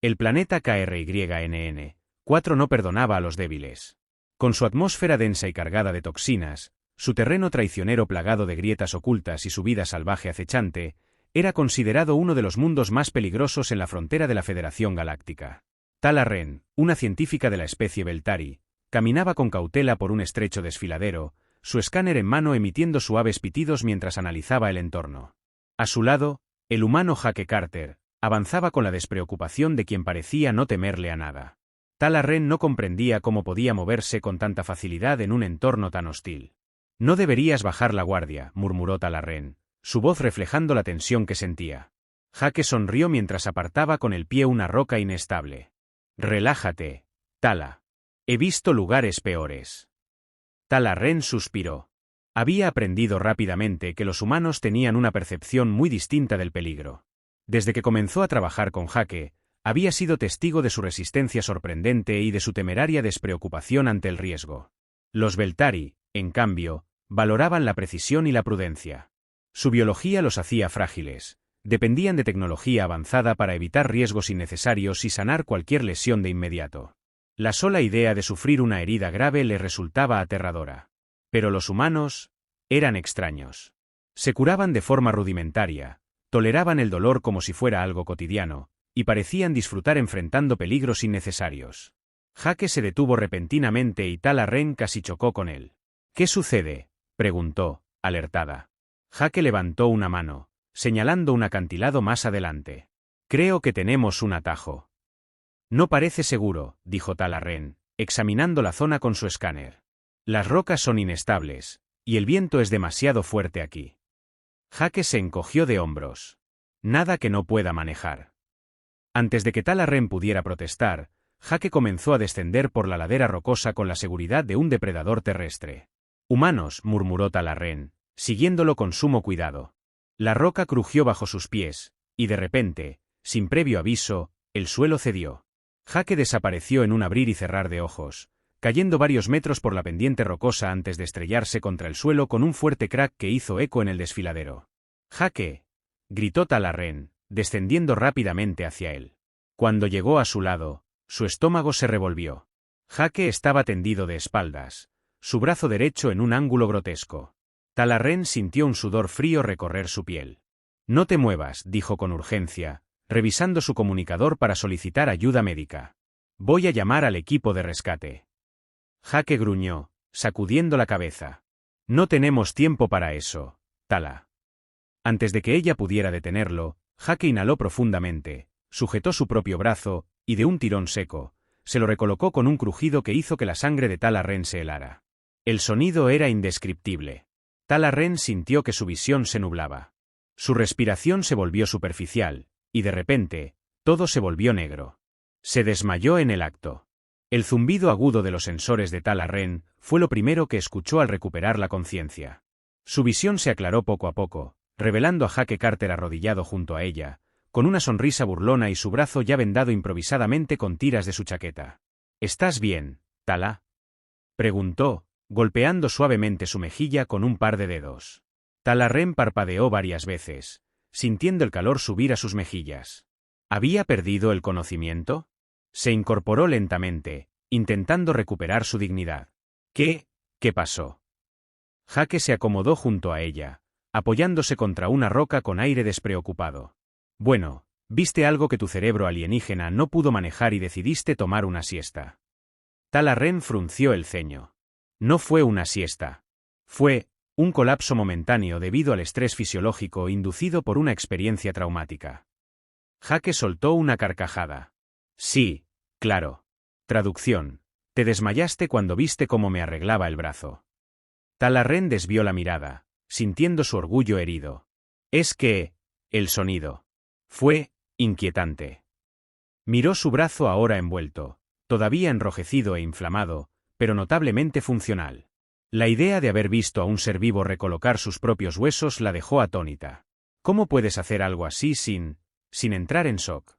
El planeta KRYNN-4 no perdonaba a los débiles. Con su atmósfera densa y cargada de toxinas, su terreno traicionero plagado de grietas ocultas y su vida salvaje acechante, era considerado uno de los mundos más peligrosos en la frontera de la Federación Galáctica. Tala Ren, una científica de la especie Beltari, caminaba con cautela por un estrecho desfiladero, su escáner en mano emitiendo suaves pitidos mientras analizaba el entorno. A su lado, el humano Jake Carter avanzaba con la despreocupación de quien parecía no temerle a nada. Tala Ren no comprendía cómo podía moverse con tanta facilidad en un entorno tan hostil. «No deberías bajar la guardia», murmuró Tala Ren, su voz reflejando la tensión que sentía. Jake sonrió mientras apartaba con el pie una roca inestable. «Relájate, Tala. He visto lugares peores». Tala Ren suspiró. Había aprendido rápidamente que los humanos tenían una percepción muy distinta del peligro. Desde que comenzó a trabajar con Jake, había sido testigo de su resistencia sorprendente y de su temeraria despreocupación ante el riesgo. Los Beltari, en cambio, valoraban la precisión y la prudencia. Su biología los hacía frágiles, dependían de tecnología avanzada para evitar riesgos innecesarios y sanar cualquier lesión de inmediato. La sola idea de sufrir una herida grave les resultaba aterradora. Pero los humanos eran extraños. Se curaban de forma rudimentaria, toleraban el dolor como si fuera algo cotidiano, y parecían disfrutar enfrentando peligros innecesarios. Jake se detuvo repentinamente y Tala Ren casi chocó con él. «¿Qué sucede?», preguntó, alertada. Jake levantó una mano, señalando un acantilado más adelante. «Creo que tenemos un atajo». «No parece seguro», dijo Tala Ren, examinando la zona con su escáner. «Las rocas son inestables, y el viento es demasiado fuerte aquí». Jake se encogió de hombros. «Nada que no pueda manejar». Antes de que Tala Ren pudiera protestar, Jake comenzó a descender por la ladera rocosa con la seguridad de un depredador terrestre. «Humanos», murmuró Tala Ren, siguiéndolo con sumo cuidado. La roca crujió bajo sus pies, y de repente, sin previo aviso, el suelo cedió. Jake desapareció en un abrir y cerrar de ojos, cayendo varios metros por la pendiente rocosa antes de estrellarse contra el suelo con un fuerte crack que hizo eco en el desfiladero. «Jake», gritó Tala Ren, descendiendo rápidamente hacia él. Cuando llegó a su lado, su estómago se revolvió. Jake estaba tendido de espaldas, su brazo derecho en un ángulo grotesco. Tala Ren sintió un sudor frío recorrer su piel. «No te muevas», dijo con urgencia, revisando su comunicador para solicitar ayuda médica. «Voy a llamar al equipo de rescate». Jake gruñó, sacudiendo la cabeza. «No tenemos tiempo para eso, Tala». Antes de que ella pudiera detenerlo, Jake inhaló profundamente, sujetó su propio brazo, y de un tirón seco, se lo recolocó con un crujido que hizo que la sangre de Tala Ren se helara. El sonido era indescriptible. Tala Ren sintió que su visión se nublaba. Su respiración se volvió superficial, y de repente, todo se volvió negro. Se desmayó en el acto. El zumbido agudo de los sensores de Tala Ren fue lo primero que escuchó al recuperar la conciencia. Su visión se aclaró poco a poco, revelando a Jake Carter arrodillado junto a ella, con una sonrisa burlona y su brazo ya vendado improvisadamente con tiras de su chaqueta. «¿Estás bien, Tala?», preguntó, golpeando suavemente su mejilla con un par de dedos. Tala Ren parpadeó varias veces, sintiendo el calor subir a sus mejillas. ¿Había perdido el conocimiento? Se incorporó lentamente, intentando recuperar su dignidad. ¿Qué pasó? Jake se acomodó junto a ella, apoyándose contra una roca con aire despreocupado. «Bueno, viste algo que tu cerebro alienígena no pudo manejar y decidiste tomar una siesta». Tala Ren frunció el ceño. «No fue una siesta. Fue un colapso momentáneo debido al estrés fisiológico inducido por una experiencia traumática». Jake soltó una carcajada. «Sí, claro. Traducción. Te desmayaste cuando viste cómo me arreglaba el brazo». Tala Ren desvió la mirada, sintiendo su orgullo herido. «Es que el sonido fue inquietante». Miró su brazo ahora envuelto, todavía enrojecido e inflamado, pero notablemente funcional. La idea de haber visto a un ser vivo recolocar sus propios huesos la dejó atónita. «¿Cómo puedes hacer algo así sin entrar en shock?»,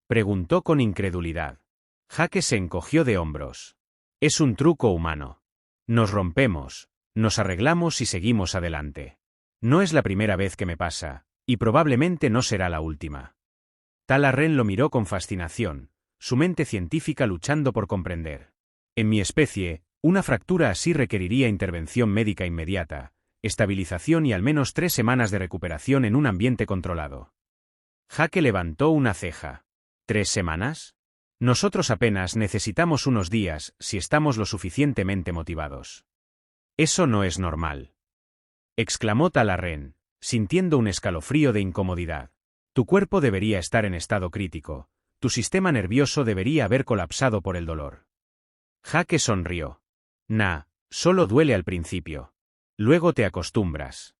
preguntó con incredulidad. Jake se encogió de hombros. «Es un truco humano. Nos rompemos, nos arreglamos y seguimos adelante. No es la primera vez que me pasa, y probablemente no será la última». Tala Ren lo miró con fascinación, su mente científica luchando por comprender. En mi especie, una fractura así requeriría intervención médica inmediata, estabilización y al menos 3 semanas de recuperación en un ambiente controlado. Jake levantó una ceja. ¿3 semanas? Nosotros apenas necesitamos unos días si estamos lo suficientemente motivados. Eso no es normal, exclamó Tala Ren, sintiendo un escalofrío de incomodidad. Tu cuerpo debería estar en estado crítico, tu sistema nervioso debería haber colapsado por el dolor. Jake sonrió. Nah, solo duele al principio. Luego te acostumbras.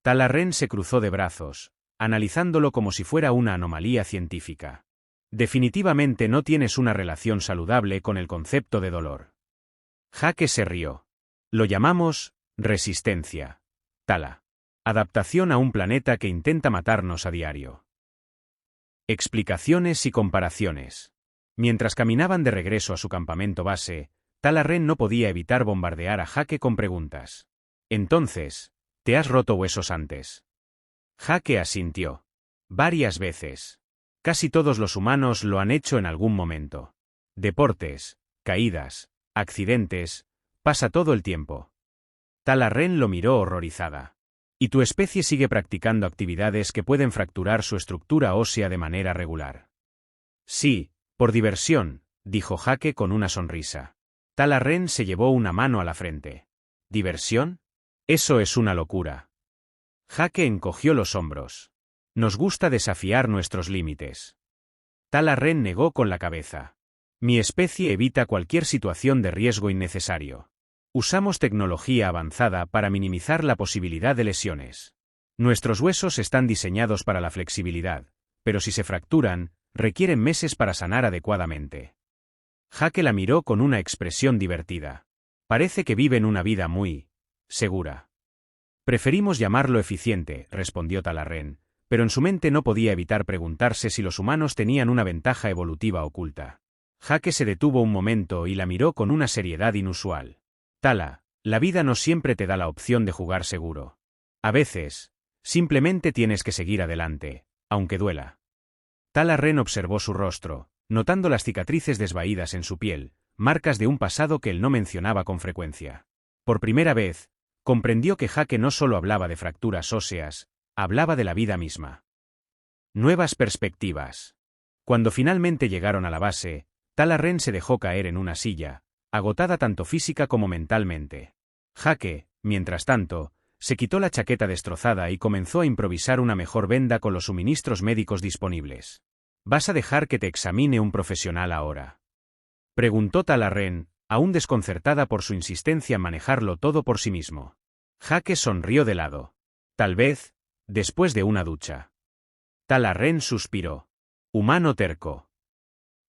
Tala Ren se cruzó de brazos, analizándolo como si fuera una anomalía científica. Definitivamente no tienes una relación saludable con el concepto de dolor. Jake se rió. Lo llamamos resistencia. Tala. Adaptación a un planeta que intenta matarnos a diario. Explicaciones y comparaciones. Mientras caminaban de regreso a su campamento base, Tala Ren no podía evitar bombardear a Jake con preguntas. Entonces, ¿te has roto huesos antes? Jake asintió. Varias veces. Casi todos los humanos lo han hecho en algún momento. Deportes, caídas, accidentes, pasa todo el tiempo. Tala Ren lo miró horrorizada. Y tu especie sigue practicando actividades que pueden fracturar su estructura ósea de manera regular. Sí, por diversión, dijo Jake con una sonrisa. Tala Ren se llevó una mano a la frente. ¿Diversión? Eso es una locura. Jake encogió los hombros. Nos gusta desafiar nuestros límites. Tala Ren negó con la cabeza. Mi especie evita cualquier situación de riesgo innecesario. Usamos tecnología avanzada para minimizar la posibilidad de lesiones. Nuestros huesos están diseñados para la flexibilidad, pero si se fracturan, requieren meses para sanar adecuadamente. Jake la miró con una expresión divertida. Parece que viven una vida muy segura. Preferimos llamarlo eficiente, respondió Tala Ren, pero en su mente no podía evitar preguntarse si los humanos tenían una ventaja evolutiva oculta. Jake se detuvo un momento y la miró con una seriedad inusual. Tala, la vida no siempre te da la opción de jugar seguro. A veces, simplemente tienes que seguir adelante, aunque duela. Tala Ren observó su rostro, notando las cicatrices desvaídas en su piel, marcas de un pasado que él no mencionaba con frecuencia. Por primera vez, comprendió que Jake no solo hablaba de fracturas óseas, hablaba de la vida misma. Nuevas perspectivas. Cuando finalmente llegaron a la base, Tala Ren se dejó caer en una silla, agotada tanto física como mentalmente. Jake, mientras tanto, se quitó la chaqueta destrozada y comenzó a improvisar una mejor venda con los suministros médicos disponibles. ¿Vas a dejar que te examine un profesional ahora?, preguntó Tala Ren, aún desconcertada por su insistencia en manejarlo todo por sí mismo. Jake sonrió de lado. Tal vez, después de una ducha. Tala Ren suspiró. Humano terco.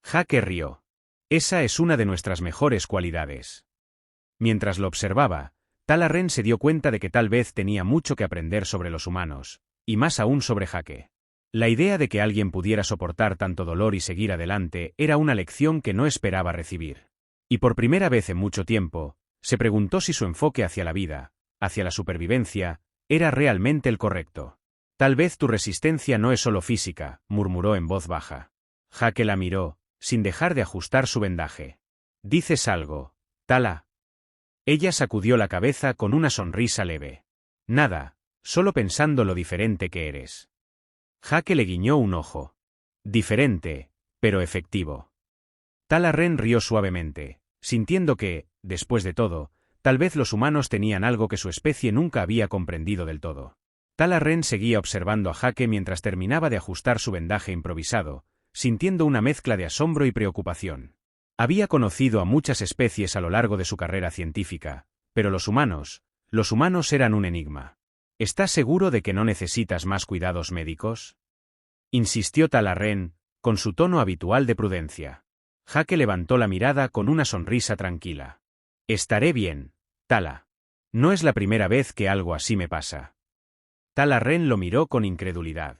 Jake rió. Esa es una de nuestras mejores cualidades. Mientras lo observaba, Tala Ren se dio cuenta de que tal vez tenía mucho que aprender sobre los humanos, y más aún sobre Jake. La idea de que alguien pudiera soportar tanto dolor y seguir adelante era una lección que no esperaba recibir. Y por primera vez en mucho tiempo, se preguntó si su enfoque hacia la vida, hacia la supervivencia, era realmente el correcto. Tal vez tu resistencia no es solo física, murmuró en voz baja. Jake la miró, sin dejar de ajustar su vendaje. ¿Dices algo, Tala? Ella sacudió la cabeza con una sonrisa leve. Nada, solo pensando lo diferente que eres. Jake le guiñó un ojo. Diferente, pero efectivo. Tala Ren rió suavemente, sintiendo que, después de todo, tal vez los humanos tenían algo que su especie nunca había comprendido del todo. Tala Ren seguía observando a Jake mientras terminaba de ajustar su vendaje improvisado, sintiendo una mezcla de asombro y preocupación. Había conocido a muchas especies a lo largo de su carrera científica, pero los humanos eran un enigma. ¿Estás seguro de que no necesitas más cuidados médicos?, insistió Tala Ren, con su tono habitual de prudencia. Jake levantó la mirada con una sonrisa tranquila. Estaré bien, Tala. No es la primera vez que algo así me pasa. Tala Ren lo miró con incredulidad.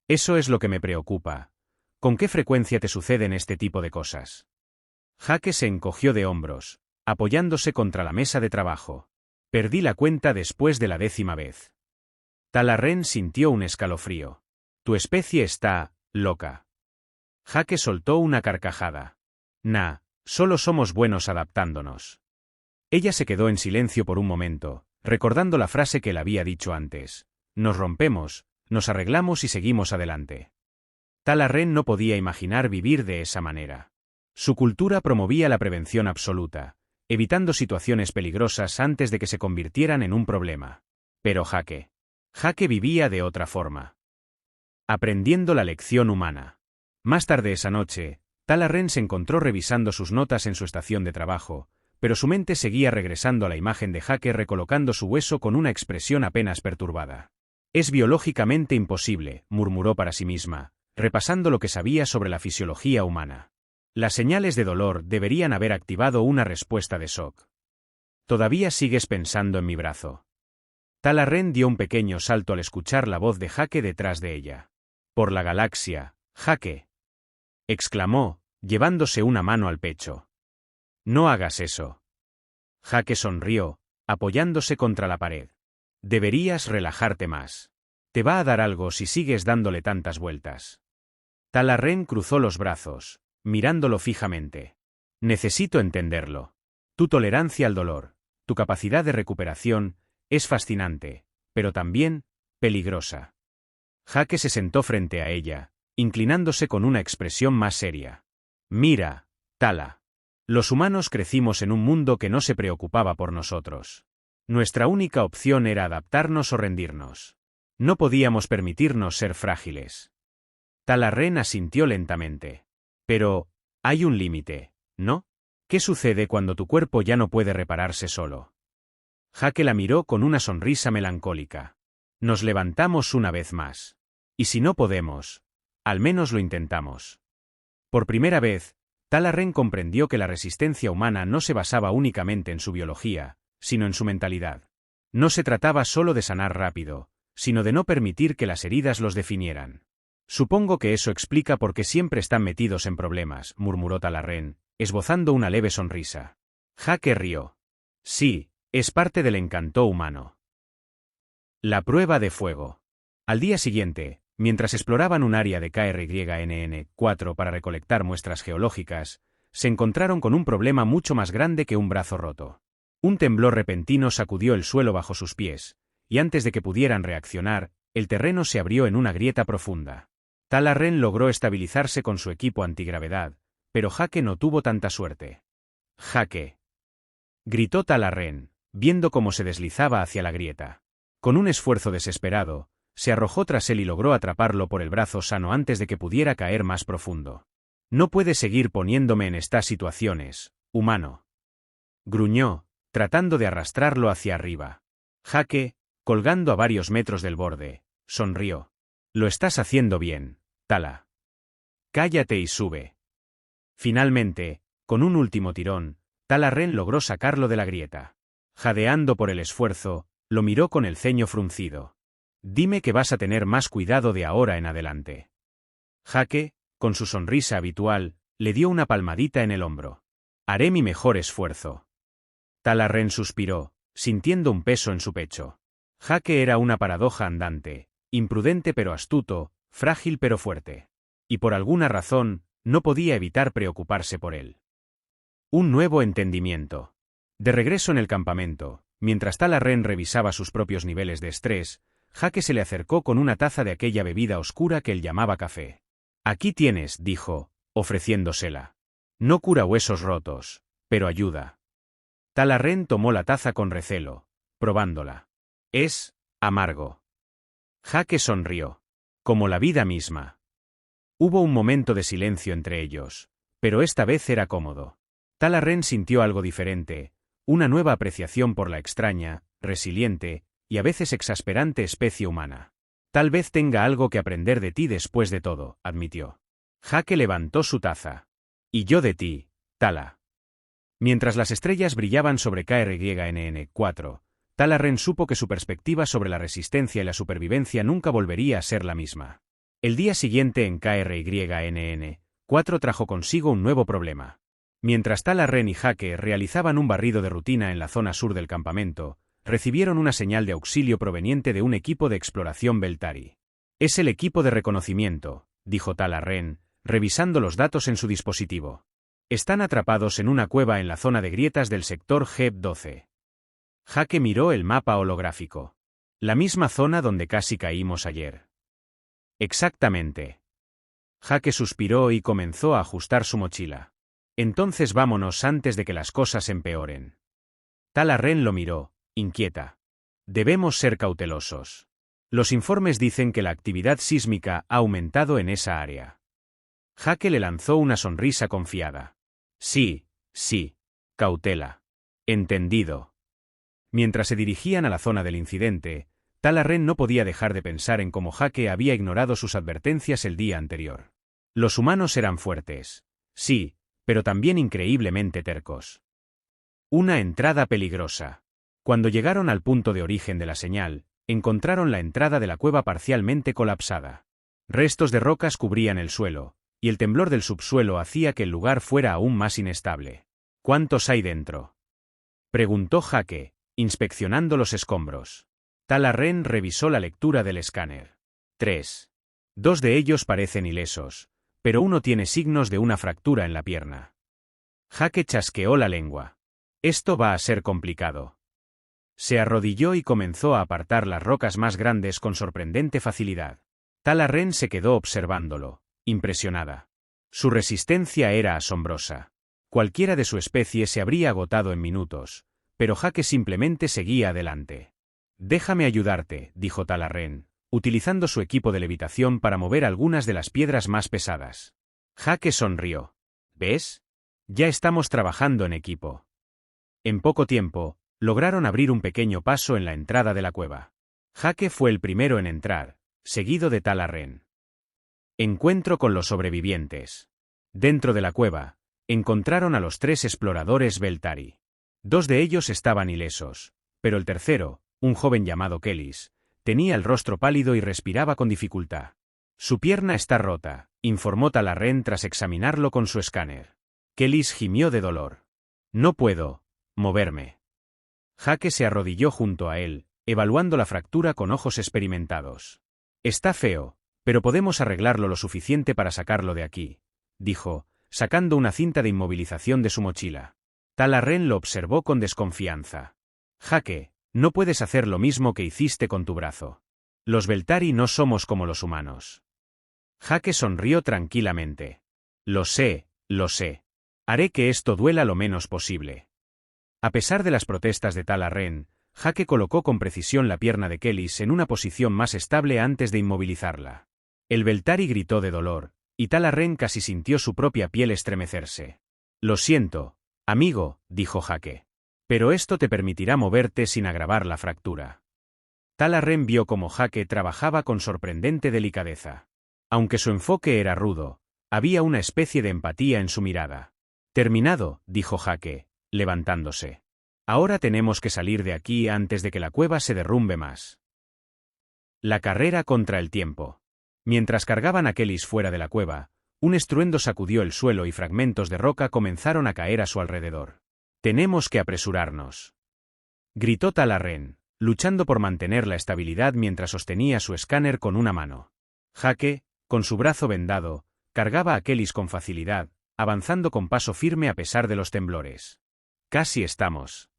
Eso es lo que me preocupa. ¿Con qué frecuencia te suceden este tipo de cosas? Jake se encogió de hombros, apoyándose contra la mesa de trabajo. Perdí la cuenta después de la 10ª vez. Tala Ren sintió un escalofrío. Tu especie está loca. Jake soltó una carcajada. Nah, solo somos buenos adaptándonos. Ella se quedó en silencio por un momento, recordando la frase que le había dicho antes. Nos rompemos, nos arreglamos y seguimos adelante. Tala Ren no podía imaginar vivir de esa manera. Su cultura promovía la prevención absoluta, evitando situaciones peligrosas antes de que se convirtieran en un problema. Pero Jake vivía de otra forma. Aprendiendo la lección humana. Más tarde esa noche, Tala Ren se encontró revisando sus notas en su estación de trabajo, pero su mente seguía regresando a la imagen de Jake recolocando su hueso con una expresión apenas perturbada. Es biológicamente imposible, murmuró para sí misma, repasando lo que sabía sobre la fisiología humana. Las señales de dolor deberían haber activado una respuesta de shock. ¿Todavía sigues pensando en mi brazo? Tala Ren dio un pequeño salto al escuchar la voz de Jake detrás de ella. Por la galaxia, Jake, exclamó, llevándose una mano al pecho. No hagas eso. Jake sonrió, apoyándose contra la pared. Deberías relajarte más. Te va a dar algo si sigues dándole tantas vueltas. Tala Ren cruzó los brazos, mirándolo fijamente. Necesito entenderlo. Tu tolerancia al dolor, tu capacidad de recuperación, es fascinante, pero también peligrosa. Jake se sentó frente a ella, inclinándose con una expresión más seria. Mira, Tala. Los humanos crecimos en un mundo que no se preocupaba por nosotros. Nuestra única opción era adaptarnos o rendirnos. No podíamos permitirnos ser frágiles. Tala Ren asintió lentamente. Pero, hay un límite, ¿no? ¿Qué sucede cuando tu cuerpo ya no puede repararse solo? Jake la miró con una sonrisa melancólica. Nos levantamos una vez más. Y si no podemos, al menos lo intentamos. Por primera vez, Tala Ren comprendió que la resistencia humana no se basaba únicamente en su biología, sino en su mentalidad. No se trataba solo de sanar rápido, sino de no permitir que las heridas los definieran. Supongo que eso explica por qué siempre están metidos en problemas, murmuró Tala Ren, esbozando una leve sonrisa. Jake rió. Sí, es parte del encanto humano. La prueba de fuego. Al día siguiente, mientras exploraban un área de KRYNN4 para recolectar muestras geológicas, se encontraron con un problema mucho más grande que un brazo roto. Un temblor repentino sacudió el suelo bajo sus pies, y antes de que pudieran reaccionar, el terreno se abrió en una grieta profunda. Tala Ren logró estabilizarse con su equipo antigravedad, pero Jake no tuvo tanta suerte. ¡Jake!, gritó Tala Ren, viendo cómo se deslizaba hacia la grieta. Con un esfuerzo desesperado, se arrojó tras él y logró atraparlo por el brazo sano antes de que pudiera caer más profundo. No puedes seguir poniéndome en estas situaciones, humano. Gruñó, tratando de arrastrarlo hacia arriba. Jake, colgando a varios metros del borde, sonrió. Lo estás haciendo bien, Tala. Cállate y sube. Finalmente, con un último tirón, Tala Ren logró sacarlo de la grieta. Jadeando por el esfuerzo, lo miró con el ceño fruncido. Dime que vas a tener más cuidado de ahora en adelante. Jake, con su sonrisa habitual, le dio una palmadita en el hombro. Haré mi mejor esfuerzo. Tala Ren suspiró, sintiendo un peso en su pecho. Jake era una paradoja andante, imprudente pero astuto, frágil pero fuerte. Y por alguna razón, no podía evitar preocuparse por él. Un nuevo entendimiento. De regreso en el campamento, mientras Tala Ren revisaba sus propios niveles de estrés, Jake se le acercó con una taza de aquella bebida oscura que él llamaba café. Aquí tienes, dijo, ofreciéndosela. No cura huesos rotos, pero ayuda. Tala Ren tomó la taza con recelo, probándola. Es amargo. Jake sonrió. Como la vida misma. Hubo un momento de silencio entre ellos, pero esta vez era cómodo. Tala Ren sintió algo diferente, una nueva apreciación por la extraña, resiliente, y a veces exasperante especie humana. Tal vez tenga algo que aprender de ti después de todo, admitió. Jake levantó su taza. Y yo de ti, Tala. Mientras las estrellas brillaban sobre KRYNN4, Tala Ren supo que su perspectiva sobre la resistencia y la supervivencia nunca volvería a ser la misma. El día siguiente en KRYNN4 trajo consigo un nuevo problema. Mientras Tala Ren y Jake realizaban un barrido de rutina en la zona sur del campamento, recibieron una señal de auxilio proveniente de un equipo de exploración Beltari. Es el equipo de reconocimiento, dijo Tala Ren, revisando los datos en su dispositivo. Están atrapados en una cueva en la zona de grietas del sector G12. Jake miró el mapa holográfico. La misma zona donde casi caímos ayer. Exactamente. Jake suspiró y comenzó a ajustar su mochila. Entonces vámonos antes de que las cosas empeoren. Tala Ren lo miró, inquieta. Debemos ser cautelosos. Los informes dicen que la actividad sísmica ha aumentado en esa área. Jake le lanzó una sonrisa confiada. Sí, cautela. Entendido. Mientras se dirigían a la zona del incidente, Tala Ren no podía dejar de pensar en cómo Jake había ignorado sus advertencias el día anterior. Los humanos eran fuertes. Sí, pero también increíblemente tercos. Una entrada peligrosa. Cuando llegaron al punto de origen de la señal, encontraron la entrada de la cueva parcialmente colapsada. Restos de rocas cubrían el suelo, y el temblor del subsuelo hacía que el lugar fuera aún más inestable. ¿Cuántos hay dentro?, preguntó Jake, inspeccionando los escombros. Tala Ren revisó la lectura del escáner. 3. 2 de ellos parecen ilesos, pero uno tiene signos de una fractura en la pierna. Jake chasqueó la lengua. Esto va a ser complicado. Se arrodilló y comenzó a apartar las rocas más grandes con sorprendente facilidad. Tala Ren se quedó observándolo, impresionada. Su resistencia era asombrosa. Cualquiera de su especie se habría agotado en minutos, pero Jake simplemente seguía adelante. Déjame ayudarte, dijo Tala Ren, utilizando su equipo de levitación para mover algunas de las piedras más pesadas. Jake sonrió. ¿Ves? Ya estamos trabajando en equipo. En poco tiempo, lograron abrir un pequeño paso en la entrada de la cueva. Jake fue el primero en entrar, seguido de Tala Ren. Encuentro con los sobrevivientes. Dentro de la cueva, encontraron a los 3 exploradores Beltari. 2 de ellos estaban ilesos, pero el tercero, un joven llamado Kellys, tenía el rostro pálido y respiraba con dificultad. Su pierna está rota, informó Tala Ren tras examinarlo con su escáner. Kellys gimió de dolor. No puedo moverme. Jake se arrodilló junto a él, evaluando la fractura con ojos experimentados. Está feo, pero podemos arreglarlo lo suficiente para sacarlo de aquí, dijo, sacando una cinta de inmovilización de su mochila. Tala Ren lo observó con desconfianza. Jake, no puedes hacer lo mismo que hiciste con tu brazo. Los Beltari no somos como los humanos. Jake sonrió tranquilamente. Lo sé. Haré que esto duela lo menos posible. A pesar de las protestas de Tala Ren, Jake colocó con precisión la pierna de Kellys en una posición más estable antes de inmovilizarla. El Beltari gritó de dolor, y Tala Ren casi sintió su propia piel estremecerse. Lo siento, amigo, dijo Jake. Pero esto te permitirá moverte sin agravar la fractura. Tala Ren vio cómo Jake trabajaba con sorprendente delicadeza. Aunque su enfoque era rudo, había una especie de empatía en su mirada. Terminado, dijo Jake, levantándose. Ahora tenemos que salir de aquí antes de que la cueva se derrumbe más. La carrera contra el tiempo. Mientras cargaban a Kellys fuera de la cueva, un estruendo sacudió el suelo y fragmentos de roca comenzaron a caer a su alrededor. Tenemos que apresurarnos, gritó Tala Ren, luchando por mantener la estabilidad mientras sostenía su escáner con una mano. Jake, con su brazo vendado, cargaba a Kellys con facilidad, avanzando con paso firme a pesar de los temblores. Casi estamos,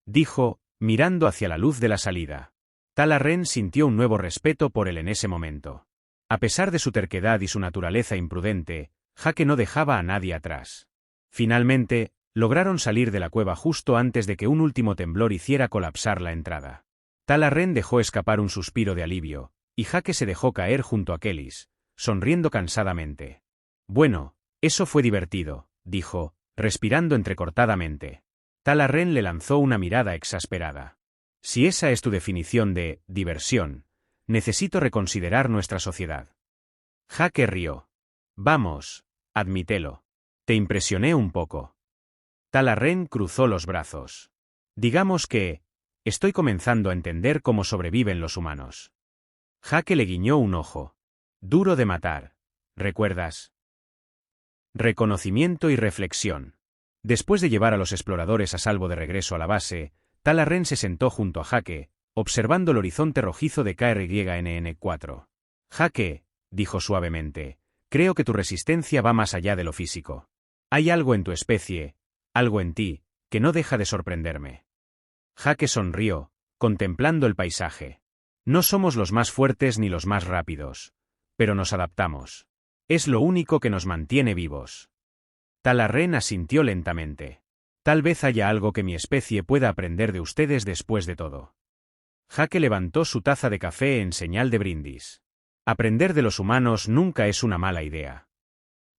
dijo, mirando hacia la luz de la salida. Tala Ren sintió un nuevo respeto por él en ese momento. A pesar de su terquedad y su naturaleza imprudente, Jake no dejaba a nadie atrás. Finalmente, lograron salir de la cueva justo antes de que un último temblor hiciera colapsar la entrada. Tala Ren dejó escapar un suspiro de alivio, y Jake se dejó caer junto a Kellys, sonriendo cansadamente. Bueno, eso fue divertido, dijo, respirando entrecortadamente. Tala Ren le lanzó una mirada exasperada. Si esa es tu definición de diversión, necesito reconsiderar nuestra sociedad. Jake rió. Vamos, admítelo. Te impresioné un poco. Tala Ren cruzó los brazos. Digamos que estoy comenzando a entender cómo sobreviven los humanos. Jake le guiñó un ojo. Duro de matar, ¿recuerdas? Reconocimiento y reflexión. Después de llevar a los exploradores a salvo de regreso a la base, Tala Ren se sentó junto a Jake, observando el horizonte rojizo de KRYNN4. Jake, dijo suavemente, creo que tu resistencia va más allá de lo físico. Hay algo en tu especie, algo en ti, que no deja de sorprenderme. Jake sonrió, contemplando el paisaje. No somos los más fuertes ni los más rápidos, pero nos adaptamos. Es lo único que nos mantiene vivos. Talarren asintió lentamente. Tal vez haya algo que mi especie pueda aprender de ustedes después de todo. Jake levantó su taza de café en señal de brindis. Aprender de los humanos nunca es una mala idea.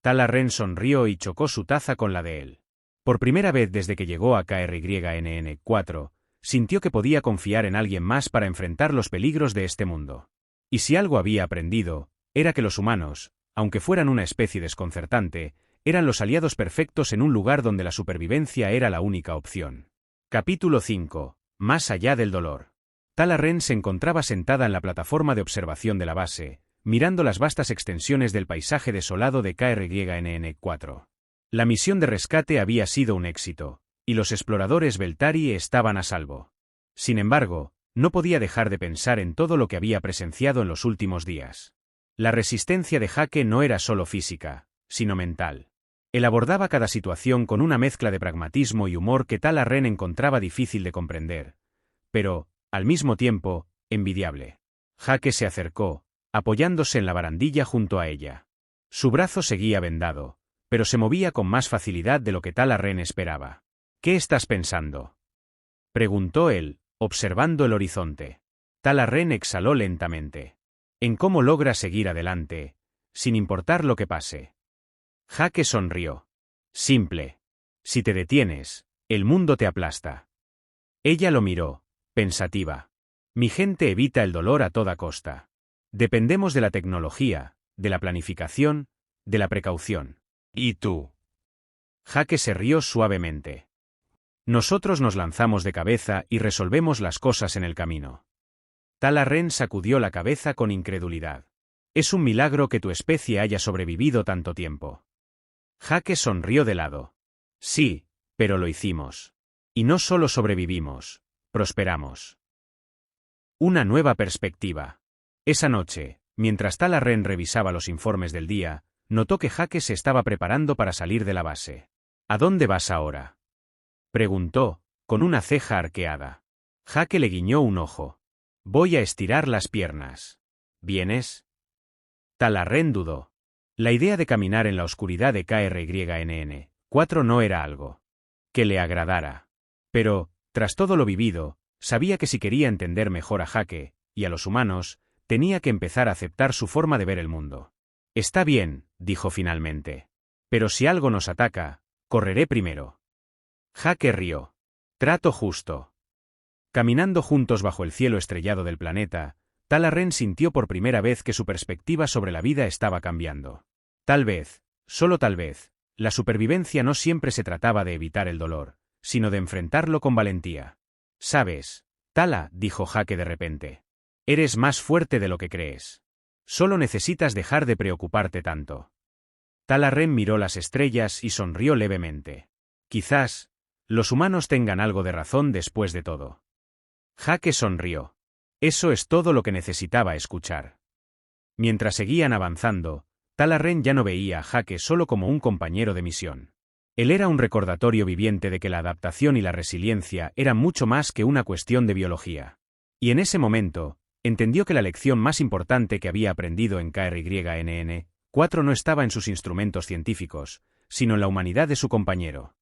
Talarren sonrió y chocó su taza con la de él. Por primera vez desde que llegó a KRYNN4, sintió que podía confiar en alguien más para enfrentar los peligros de este mundo. Y si algo había aprendido, era que los humanos, aunque fueran una especie desconcertante, eran los aliados perfectos en un lugar donde la supervivencia era la única opción. Capítulo 5. Más allá del dolor. Talarren se encontraba sentada en la plataforma de observación de la base, mirando las vastas extensiones del paisaje desolado de KRYNN4. La misión de rescate había sido un éxito, y los exploradores Beltari estaban a salvo. Sin embargo, no podía dejar de pensar en todo lo que había presenciado en los últimos días. La resistencia de Jake no era solo física, sino mental. Él abordaba cada situación con una mezcla de pragmatismo y humor que Talarren encontraba difícil de comprender, pero, al mismo tiempo, envidiable. Jake se acercó, apoyándose en la barandilla junto a ella. Su brazo seguía vendado, pero se movía con más facilidad de lo que Talarren esperaba. ¿Qué estás pensando?, preguntó él, observando el horizonte. Talarren exhaló lentamente. En cómo logra seguir adelante, sin importar lo que pase. Jake sonrió. Simple. Si te detienes, el mundo te aplasta. Ella lo miró, pensativa. Mi gente evita el dolor a toda costa. Dependemos de la tecnología, de la planificación, de la precaución. ¿Y tú? Jake se rió suavemente. Nosotros nos lanzamos de cabeza y resolvemos las cosas en el camino. Talarren sacudió la cabeza con incredulidad. Es un milagro que tu especie haya sobrevivido tanto tiempo. Jake sonrió de lado. Sí, pero lo hicimos. Y no solo sobrevivimos, prosperamos. Una nueva perspectiva. Esa noche, mientras Talarren revisaba los informes del día, notó que Jake se estaba preparando para salir de la base. ¿A dónde vas ahora?, preguntó, con una ceja arqueada. Jake le guiñó un ojo. Voy a estirar las piernas. ¿Vienes? Talarren dudó. La idea de caminar en la oscuridad de KRYNN4 no era algo que le agradara. Pero, tras todo lo vivido, sabía que si quería entender mejor a Jake, y a los humanos, tenía que empezar a aceptar su forma de ver el mundo. Está bien, dijo finalmente. Pero si algo nos ataca, correré primero. Jake rió. Trato justo. Caminando juntos bajo el cielo estrellado del planeta, Talarren sintió por primera vez que su perspectiva sobre la vida estaba cambiando. Tal vez, solo tal vez, la supervivencia no siempre se trataba de evitar el dolor, sino de enfrentarlo con valentía. ¿Sabes, Tala?, dijo Jake de repente. Eres más fuerte de lo que crees. Solo necesitas dejar de preocuparte tanto. Talarren miró las estrellas y sonrió levemente. Quizás, los humanos tengan algo de razón después de todo. Jake sonrió. Eso es todo lo que necesitaba escuchar. Mientras seguían avanzando, Talarren ya no veía a Jake solo como un compañero de misión. Él era un recordatorio viviente de que la adaptación y la resiliencia eran mucho más que una cuestión de biología. Y en ese momento, entendió que la lección más importante que había aprendido en KRYNN4 no estaba en sus instrumentos científicos, sino en la humanidad de su compañero.